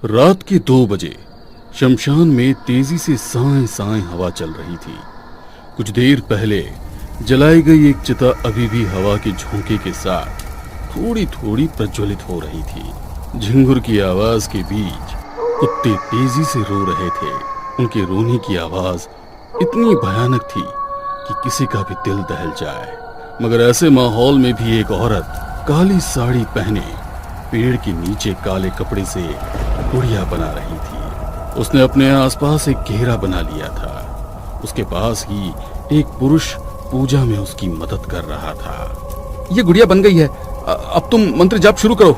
रात के 2 बजे शमशान में तेजी से साएं साएं हवा चल रही थी। कुछ देर पहले जलाई गई एक चिता अभी भी हवा के झोंके के साथ थोड़ी थोड़ी प्रज्वलित हो रही थी। झिंगुर की आवाज के बीच कुत्ते तेजी से रो रहे थे। उनके रोने की आवाज इतनी भयानक थी कि किसी का भी दिल दहल जाए। मगर ऐसे माहौल में भी एक औरत काली साड़ी पहने पेड़ के नीचे काले कपड़े से गुड़िया बना रही थी। उसने अपने आसपास एक घेरा बना लिया था। उसके पास ही एक पुरुष पूजा में उसकी मदद कर रहा था। ये गुड़िया बन गई है, अब तुम मंत्र जाप शुरू करो।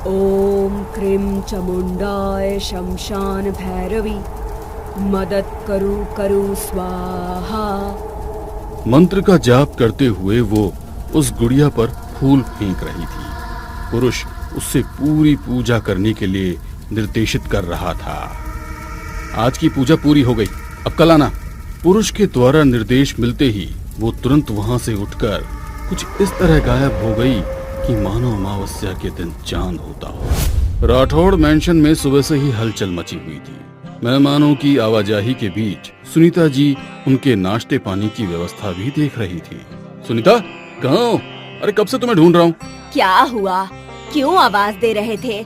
ओम क्रीम चामुंडाय शमशान भैरवी मदद करू स्वाहा। मंत्र का जाप करते हुए वो उस गुड़िया पर फूल फेंक रही थी। पुरुष उससे पूरी पूजा करने के लिए निर्देशित कर रहा था। आज की पूजा पूरी हो गई, अब कल आना। पुरुष के द्वारा निर्देश मिलते ही वो तुरंत वहां से उठकर कुछ इस तरह गायब हो गई कि मानो अमावस्या के दिन चांद होता हो। राठौड़ मैंशन में सुबह से ही हलचल मची हुई थी। मेहमानों की आवाजाही के बीच सुनीता जी उनके नाश्ते पानी की व्यवस्था भी देख रही थी। सुनीता, कहाँ हो? अरे कब से तुम्हें ढूंढ रहा हूँ। क्या हुआ, क्यों आवाज दे रहे थे?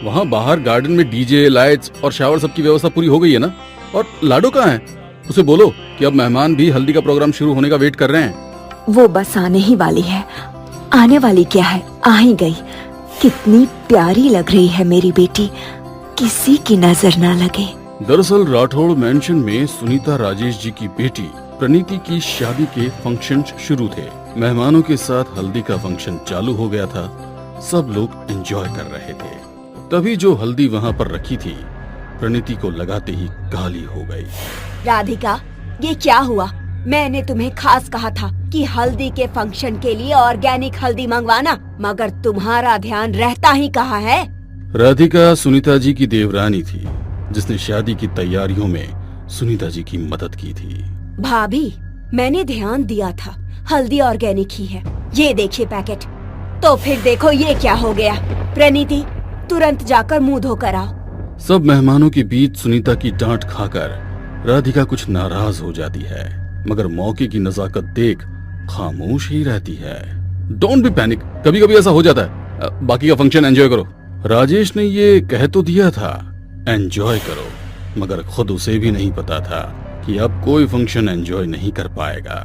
वहाँ बाहर गार्डन में डीजे, लाइट्स और शावर सबकी व्यवस्था पूरी हो गई है ना? और लाडो कहाँ है? उसे बोलो कि अब मेहमान भी हल्दी का प्रोग्राम शुरू होने का वेट कर रहे हैं। वो बस आने ही वाली है। आने वाली क्या है, आ ही गई। कितनी प्यारी लग रही है मेरी बेटी, किसी की नजर ना लगे। दरअसल राठौड़ मैंशन में सुनीता राजेश जी की बेटी प्रणीति की शादी के फंक्शन शुरू थे। मेहमानों के साथ हल्दी का फंक्शन चालू हो गया था। सब लोग एंजॉय कर रहे थे। तभी जो हल्दी वहाँ पर रखी थी, प्रणीति को लगाते ही काली हो गई। राधिका, ये क्या हुआ? मैंने तुम्हें खास कहा था कि हल्दी के फंक्शन के लिए ऑर्गेनिक हल्दी मंगवाना, मगर तुम्हारा ध्यान रहता ही कहाँ है? राधिका सुनीता जी की देवरानी थी, जिसने शादी की तैयारियों में सुनीता जी की मदद की थी। भाभी, मैंने ध्यान दिया था, हल्दी ऑर्गेनिक ही है। ये देखिए पैकेट। तो फिर देखो ये क्या हो गया। प्रणीति, तुरंत जाकर मुंह धोकर आओ। सब मेहमानों के बीच सुनीता की डांट खाकर राधिका कुछ नाराज हो जाती है, मगर मौके की नजाकत देख खामोश ही रहती है। डोंट बी पैनिक, कभी कभी ऐसा हो जाता है। बाकी का फंक्शन एंजॉय करो। राजेश ने ये कह तो दिया था एंजॉय करो, मगर खुद उसे भी नहीं पता था कि अब कोई फंक्शन एंजॉय नहीं कर पाएगा।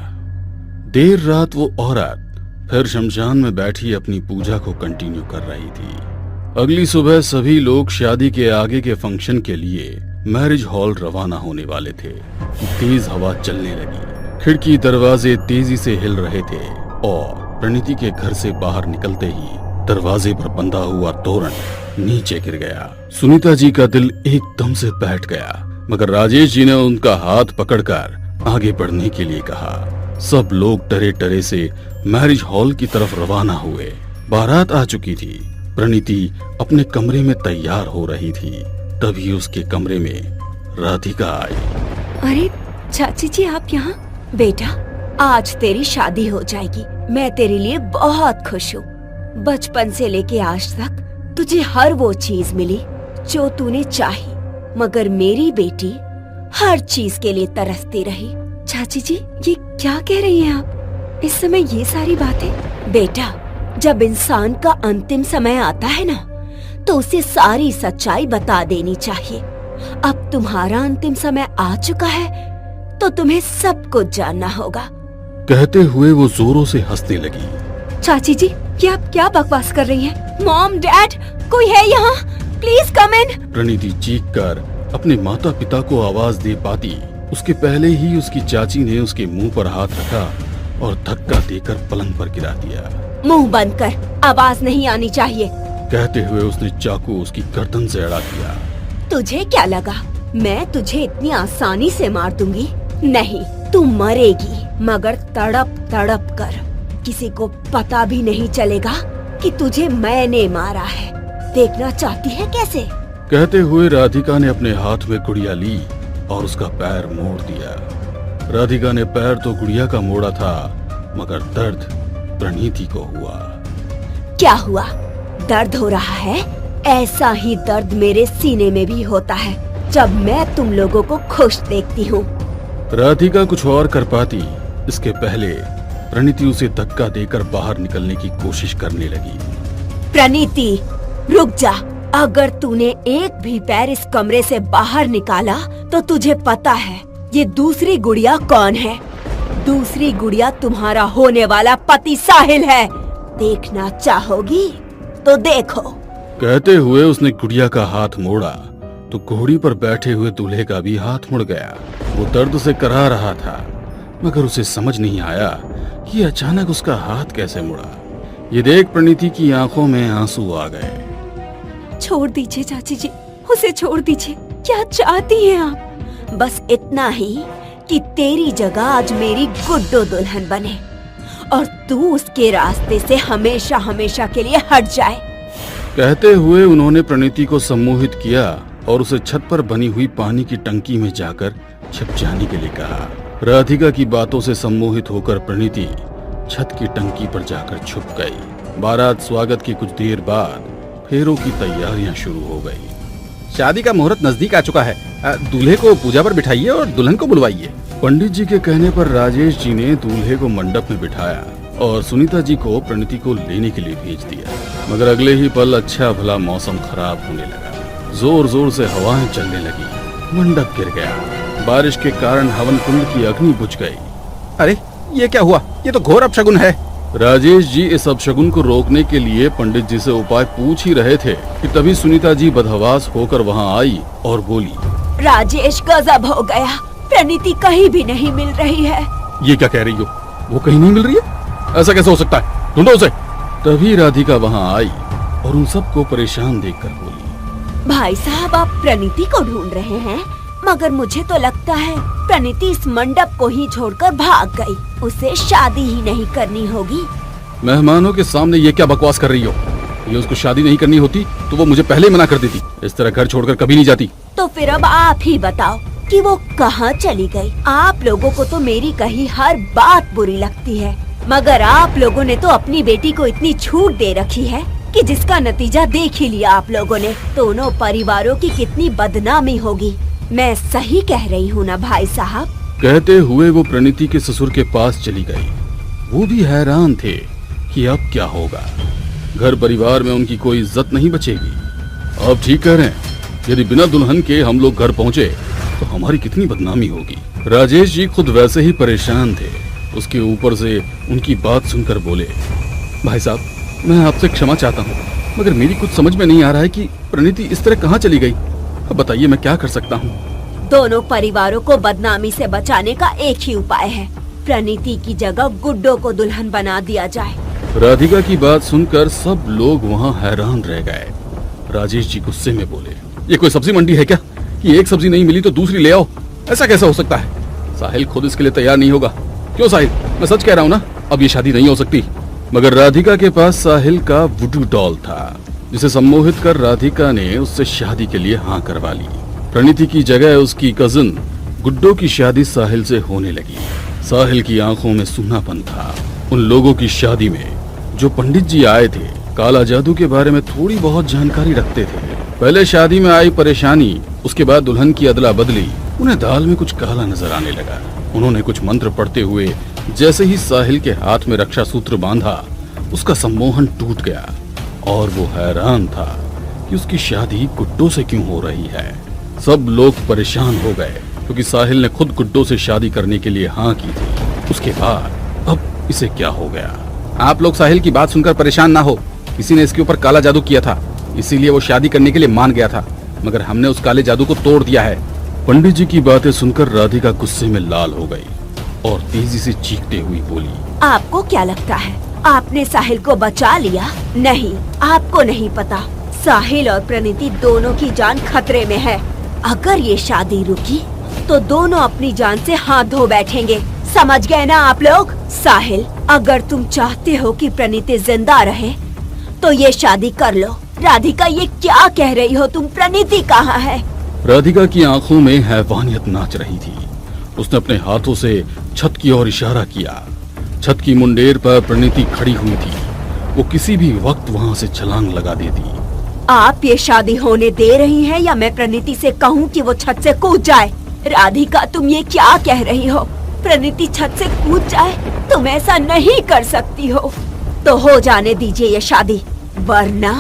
देर रात वो औरत फिर शमशान में बैठी अपनी पूजा को कंटिन्यू कर रही थी। अगली सुबह सभी लोग शादी के आगे के फंक्शन के लिए मैरिज हॉल रवाना होने वाले थे। तेज हवा चलने लगी, खिड़की दरवाजे तेजी से हिल रहे थे और प्रणीति के घर से बाहर निकलते ही दरवाजे पर बंधा हुआ तोरण नीचे गिर गया। सुनीता जी का दिल एकदम से बैठ गया, मगर राजेश जी ने उनका हाथ पकड़कर आगे बढ़ने के लिए कहा। सब लोग डरे डरे से मैरिज हॉल की तरफ रवाना हुए। बारात आ चुकी थी। प्रणीति अपने कमरे में तैयार हो रही थी। तभी उसके कमरे में राधिका आई। अरे चाची जी, आप यहाँ? बेटा, आज तेरी शादी हो जाएगी। मैं तेरे लिए बहुत खुश हूँ। बचपन से लेके आज तक तुझे हर वो चीज मिली जो तूने चाही, मगर मेरी बेटी हर चीज के लिए तरसती रही। चाची जी, ये क्या कह रही हैं आप इस समय ये सारी बातें? बेटा, जब इंसान का अंतिम समय आता है ना, तो उसे सारी सच्चाई बता देनी चाहिए। अब तुम्हारा अंतिम समय आ चुका है, तो तुम्हें सब कुछ जानना होगा। कहते हुए वो जोरों से हंसने लगी। चाची जी, ये आप क्या बकवास कर रही हैं? मॉम, डैड, कोई है यहाँ? प्लीज कम इन। प्रणीति चीख कर अपने माता पिता को आवाज दे पाती, उसके पहले ही उसकी चाची ने उसके मुंह पर हाथ रखा और धक्का देकर पलंग पर गिरा दिया। मुंह बंद कर, आवाज नहीं आनी चाहिए। कहते हुए उसने चाकू उसकी गर्दन से अड़ा दिया। तुझे क्या लगा मैं तुझे इतनी आसानी से मार दूंगी? नहीं, तू मरेगी, मगर तड़प तड़प कर। किसी को पता भी नहीं चलेगा कि तुझे मैंने मारा है। देखना चाहती है कैसे? कहते हुए राधिका ने अपने हाथ में गुड़िया ली और उसका पैर मोड़ दिया। राधिका ने पैर तो गुड़िया का मोड़ा था, मगर दर्द प्रणीति को हुआ। क्या हुआ? दर्द हो रहा है? ऐसा ही दर्द मेरे सीने में भी होता है जब मैं तुम लोगों को खुश देखती हूँ। राधिका कुछ और कर पाती इसके पहले प्रणीति उसे धक्का देकर बाहर निकलने की कोशिश करने लगी। प्रणीति, रुक जा। अगर तूने एक भी पैर इस कमरे से बाहर निकाला तो तुझे पता है ये दूसरी गुड़िया कौन है। दूसरी गुड़िया तुम्हारा होने वाला पति साहिल है। देखना चाहोगी तो देखो। कहते हुए उसने गुड़िया का हाथ मोड़ा तो घोड़ी पर बैठे हुए दूल्हे का भी हाथ मुड़ गया। वो दर्द से करा रहा था मगर उसे समझ नहीं आया कि अचानक उसका हाथ कैसे मुड़ा। ये देख प्रणीति की आंखों में आंसू आ गए। छोड़ दीजिए चाची जी, उसे छोड़ दीजिए। क्या चाहती हैं आप? बस इतना ही कि तेरी जगह आज मेरी गुड्डो दुल्हन बने और तू उसके रास्ते से हमेशा हमेशा के लिए हट जाए। कहते हुए उन्होंने प्रणीति को सम्मोहित किया और उसे छत पर बनी हुई पानी की टंकी में जाकर छिप जाने के लिए कहा। राधिका की बातों से सम्मोहित होकर प्रणीति छत की टंकी पर जाकर छुप गई। बारात स्वागत की कुछ देर बाद फेरों की तैयारियां शुरू हो गई। शादी का मुहूर्त नजदीक आ चुका है। दूल्हे को पूजा पर बिठाइए और दुल्हन को बुलवाइए। पंडित जी के कहने पर राजेश जी ने दूल्हे को मंडप में बिठाया और सुनीता जी को प्रणीति को लेने के लिए भेज दिया। मगर अगले ही पल अच्छा भला मौसम खराब होने लगा। जोर जोर से हवाएं चलने लगी। मंडप गिर गया। बारिश के कारण हवन कुंड की अग्नि बुझ गई। अरे ये क्या हुआ? ये तो घोर अपशगुन है। राजेश जी इस अपशगुन को रोकने के लिए पंडित जी से उपाय पूछ ही रहे थे कि तभी सुनीता जी बदहवास होकर वहां आई और बोली, राजेश, गजब हो गया। प्रणीति कहीं भी नहीं मिल रही है। ये क्या कह रही हो? वो कहीं नहीं मिल रही है? ऐसा कैसे हो सकता है? ढूंढो उसे। तभी राधिका वहां आई और उन सबको परेशान देखकर बोली, भाई साहब, आप प्रणीति को ढूंढ रहे हैं, मगर मुझे तो लगता है प्रणीति इस मंडप को ही छोड़कर भाग गई। उसे शादी ही नहीं करनी होगी। मेहमानों के सामने ये क्या बकवास कर रही हो? ये उसको शादी नहीं करनी होती तो वो मुझे पहले मना कर देती। इस तरह घर छोड़कर कभी नहीं जाती। तो फिर अब आप ही बताओ कि वो कहाँ चली गई। आप लोगों को तो मेरी कही हर बात बुरी लगती है, मगर आप लोगों ने तो अपनी बेटी को इतनी छूट दे रखी है कि जिसका नतीजा देख ही लिया आप लोगों ने। दोनों परिवारों की कितनी बदनामी होगी। मैं सही कह रही हूँ ना भाई साहब? कहते हुए वो प्रणीति के ससुर के पास चली गई। वो भी हैरान थे कि अब क्या होगा। घर परिवार में उनकी कोई इज्जत नहीं बचेगी। आप ठीक कह रहे हैं। यदि बिना दुल्हन के हम लोग घर पहुँचे तो हमारी कितनी बदनामी होगी। राजेश जी खुद वैसे ही परेशान थे। उसके ऊपर से उनकी बात सुनकर बोले, भाई साहब, मैं आपसे क्षमा चाहता हूँ, मगर मेरी कुछ समझ में नहीं आ रहा है कि प्रणीति इस तरह कहाँ चली गई। अब बताइए मैं क्या कर सकता हूँ? दोनों परिवारों को बदनामी से बचाने का एक ही उपाय है। प्रणीति की जगह गुड्डो को दुल्हन बना दिया जाए। राधिका की बात सुनकर सब लोग वहाँ हैरान रह गए। राजेश जी गुस्से में बोले, ये कोई सब्जी मंडी है क्या कि एक सब्जी नहीं मिली तो दूसरी ले आओ? ऐसा कैसा हो सकता है? साहिल खुद इसके लिए तैयार नहीं होगा। क्यों साहिल, मैं सच कह रहा हूँ ना, अब ये शादी नहीं हो सकती। मगर राधिका के पास साहिल का वुडू डॉल था जिसे सम्मोहित कर राधिका ने उससे शादी के लिए हाँ करवा ली। प्रणीति की जगह उसकी कजिन गुड्डो की शादी साहिल से होने लगी। साहिल की आंखों में सूनापन था। उन लोगों की शादी में जो पंडित जी आए थे काला जादू के बारे में थोड़ी बहुत जानकारी रखते थे। पहले शादी में आई परेशानी, उसके बाद दुल्हन की अदला बदली। उन्हें दाल में कुछ काला नजर आने लगा। उन्होंने कुछ मंत्र पढ़ते हुए जैसे ही साहिल के हाथ में रक्षा सूत्र बांधा, उसका सम्मोहन टूट गया और वो हैरान था कि उसकी शादी गुड्डो से क्यों हो रही है। सब लोग परेशान हो गए क्योंकि साहिल ने खुद गुड्डो से शादी करने के लिए हाँ की थी। उसके बाद अब इसे क्या हो गया? आप लोग साहिल की बात सुनकर परेशान ना हो। किसी ने इसके ऊपर काला जादू किया था, इसीलिए वो शादी करने के लिए मान गया था, मगर हमने उस काले जादू को तोड़ दिया है। पंडित जी की बातें सुनकर राधिका गुस्से में लाल हो गई और तेजी से चीखते हुई बोली, आपको क्या लगता है आपने साहिल को बचा लिया? नहीं, आपको नहीं पता, साहिल और प्रणीति दोनों की जान खतरे में है। अगर ये शादी रुकी तो दोनों अपनी जान से हाथ धो बैठेंगे। समझ गए ना आप लोग? साहिल, अगर तुम चाहते हो कि प्रणीति जिंदा रहे तो ये शादी कर लो। राधिका, ये क्या कह रही हो तुम? प्रणीति कहाँ है? राधिका की आंखों में हैवानियत नाच रही थी। उसने अपने हाथों से छत की ओर इशारा किया। छत की मुंडेर पर प्रणीति खड़ी हुई थी। वो किसी भी वक्त वहाँ से छलांग लगा देती। आप ये शादी होने दे रही हैं या मैं प्रणीति से कहूँ कि वो छत से कूद जाए? राधिका, तुम ये क्या कह रही हो? प्रणीति छत से कूद जाए? तुम ऐसा नहीं कर सकती हो। तो हो जाने दीजिए ये शादी, वरना।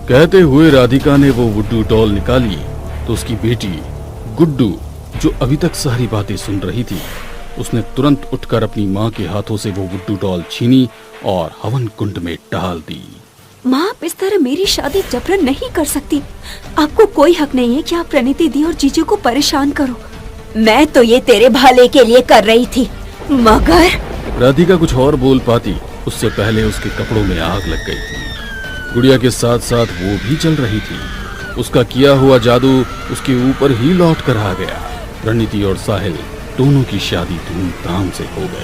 कहते हुए राधिका ने वो वुड्डू डॉल निकाली तो उसकी बेटी गुड्डू, जो अभी तक सारी बातें सुन रही थी, उसने तुरंत उठकर अपनी माँ के हाथों से वो वुड्डू डॉल छीनी और हवन कुंड में डाल दी। माँ, आप इस तरह मेरी शादी जबरन नहीं कर सकती। आपको कोई हक नहीं है कि आप प्रणीति दी और जीजू को परेशान करो। मैं तो ये तेरे भले के लिए कर रही थी, मगर। राधिका कुछ और बोल पाती उससे पहले उसके कपड़ों में आग लग गई थी। गुड़िया के साथ साथ वो भी जल रही थी। उसका किया हुआ जादू उसके ऊपर ही लौट कर आ गया। प्रणीति और साहिल दोनों की शादी धूमधाम से हो गई।